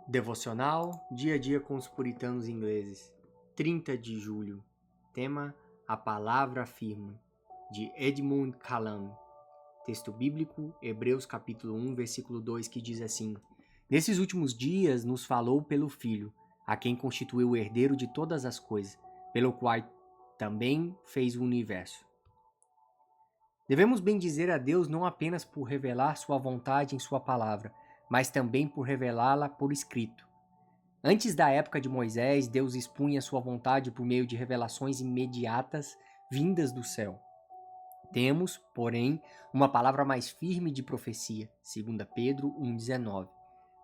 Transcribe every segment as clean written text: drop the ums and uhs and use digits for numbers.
Devocional, dia a dia com os puritanos ingleses, 30 de julho. Tema: A Palavra Firme, de Edmund Calame. Texto bíblico, Hebreus capítulo 1, versículo 2, que diz assim: Nesses últimos dias nos falou pelo Filho, a quem constituiu o herdeiro de todas as coisas, pelo qual também fez o universo. Devemos bendizer a Deus não apenas por revelar sua vontade em sua palavra, mas também por revelá-la por escrito. Antes da época de Moisés, Deus expunha sua vontade por meio de revelações imediatas vindas do céu. Temos, porém, uma palavra mais firme de profecia, 2 Pedro 1,19.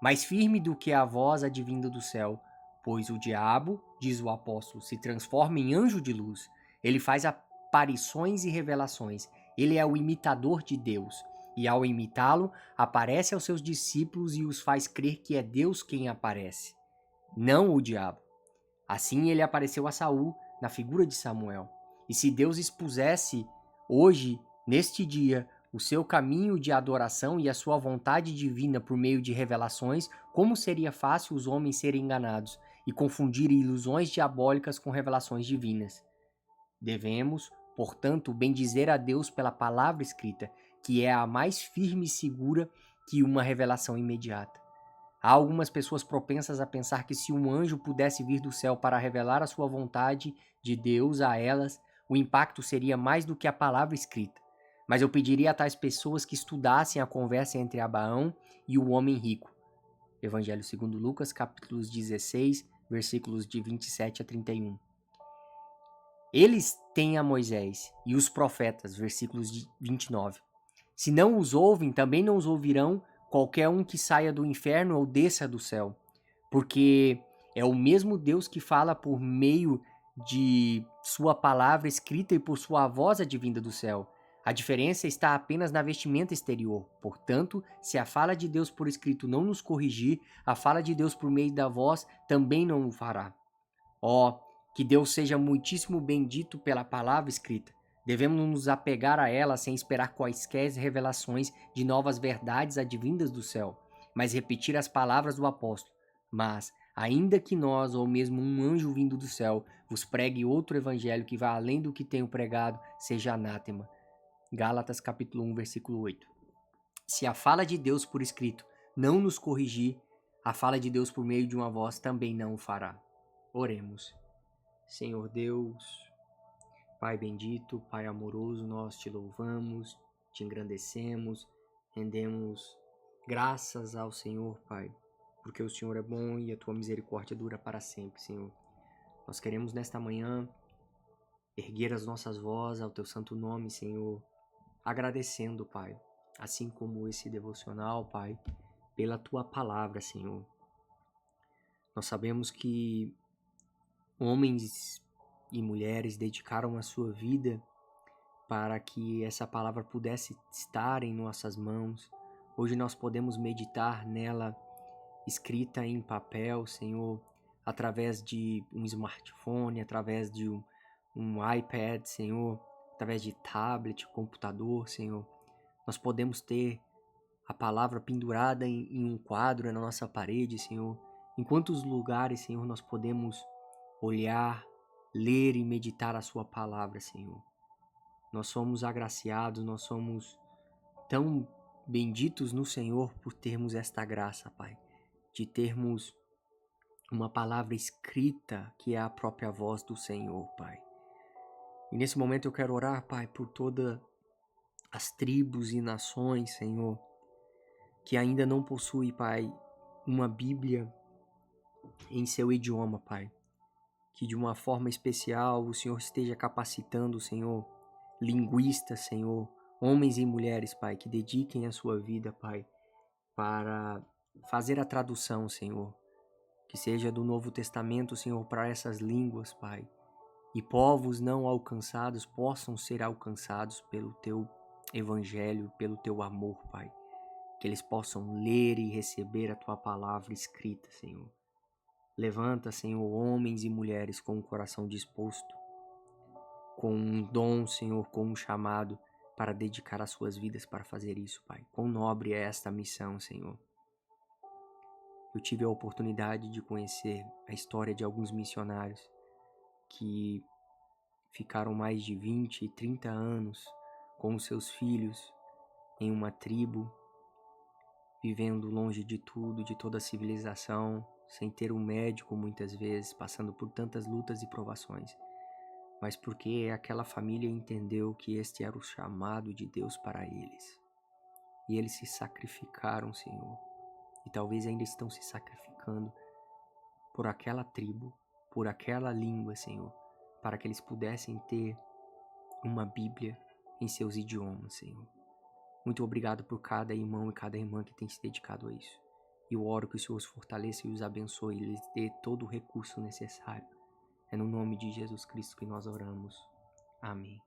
Mais firme do que a voz advinda do céu, pois o diabo, diz o apóstolo, se transforma em anjo de luz. Ele faz aparições e revelações. Ele é o imitador de Deus. E ao imitá-lo, aparece aos seus discípulos e os faz crer que é Deus quem aparece, não o diabo. Assim ele apareceu a Saul na figura de Samuel. E se Deus expusesse hoje, neste dia, o seu caminho de adoração e a sua vontade divina por meio de revelações, como seria fácil os homens serem enganados e confundirem ilusões diabólicas com revelações divinas. Devemos, portanto, bendizer a Deus pela palavra escrita, que é a mais firme e segura que uma revelação imediata. Há algumas pessoas propensas a pensar que se um anjo pudesse vir do céu para revelar a sua vontade de Deus a elas, o impacto seria mais do que a palavra escrita. Mas eu pediria a tais pessoas que estudassem a conversa entre Abraão e o homem rico. Evangelho segundo Lucas, capítulos 16, versículos de 27 a 31. Eles têm a Moisés e os profetas, versículos de 29. Se não os ouvem, também não os ouvirão qualquer um que saia do inferno ou desça do céu, porque é o mesmo Deus que fala por meio de sua palavra escrita e por sua voz advinda do céu. A diferença está apenas na vestimenta exterior. Portanto, se a fala de Deus por escrito não nos corrigir, a fala de Deus por meio da voz também não o fará. Que Deus seja muitíssimo bendito pela palavra escrita. Devemos nos apegar a ela sem esperar quaisquer revelações de novas verdades advindas do céu, mas repetir as palavras do apóstolo. Mas, ainda que nós, ou mesmo um anjo vindo do céu, vos pregue outro evangelho que vá além do que tenho pregado, seja anátema. Gálatas capítulo 1, versículo 8. Se a fala de Deus por escrito não nos corrigir, a fala de Deus por meio de uma voz também não o fará. Oremos. Senhor Deus, Pai bendito, Pai amoroso, nós te louvamos, te engrandecemos, rendemos graças ao Senhor, Pai, porque o Senhor é bom e a tua misericórdia dura para sempre, Senhor. Nós queremos nesta manhã erguer as nossas vozes ao teu santo nome, Senhor, agradecendo, Pai, assim como esse devocional, Pai, pela tua palavra, Senhor. Nós sabemos que homens e mulheres dedicaram a sua vida para que essa palavra pudesse estar em nossas mãos. Hoje nós podemos meditar nela escrita em papel, Senhor, através de um smartphone, através de um iPad, Senhor, através de tablet, computador, Senhor. Nós podemos ter a palavra pendurada em um quadro na nossa parede, Senhor. Em quantos lugares, Senhor, nós podemos olhar, ler e meditar a sua palavra, Senhor. Nós somos agraciados, nós somos tão benditos no Senhor por termos esta graça, Pai, de termos uma palavra escrita que é a própria voz do Senhor, Pai. E nesse momento eu quero orar, Pai, por todas as tribos e nações, Senhor, que ainda não possuem, Pai, uma Bíblia em seu idioma, Pai. Que de uma forma especial o Senhor esteja capacitando, Senhor, linguistas, Senhor, homens e mulheres, Pai, que dediquem a sua vida, Pai, para fazer a tradução, Senhor, que seja do Novo Testamento, Senhor, para essas línguas, Pai, e povos não alcançados possam ser alcançados pelo Teu Evangelho, pelo Teu amor, Pai, que eles possam ler e receber a Tua palavra escrita, Senhor. Levanta, Senhor, homens e mulheres com o coração disposto, com um dom, Senhor, com um chamado para dedicar as suas vidas para fazer isso, Pai. Quão nobre é esta missão, Senhor. Eu tive a oportunidade de conhecer a história de alguns missionários que ficaram mais de 20 e 30 anos com os seus filhos em uma tribo, vivendo longe de tudo, de toda a civilização, sem ter um médico muitas vezes, passando por tantas lutas e provações. Mas porque aquela família entendeu que este era o chamado de Deus para eles. E eles se sacrificaram, Senhor. E talvez ainda estão se sacrificando por aquela tribo, por aquela língua, Senhor, para que eles pudessem ter uma Bíblia em seus idiomas, Senhor. Muito obrigado por cada irmão e cada irmã que tem se dedicado a isso. E eu oro que o Senhor os fortaleça e os abençoe e lhes dê todo o recurso necessário. É no nome de Jesus Cristo que nós oramos. Amém.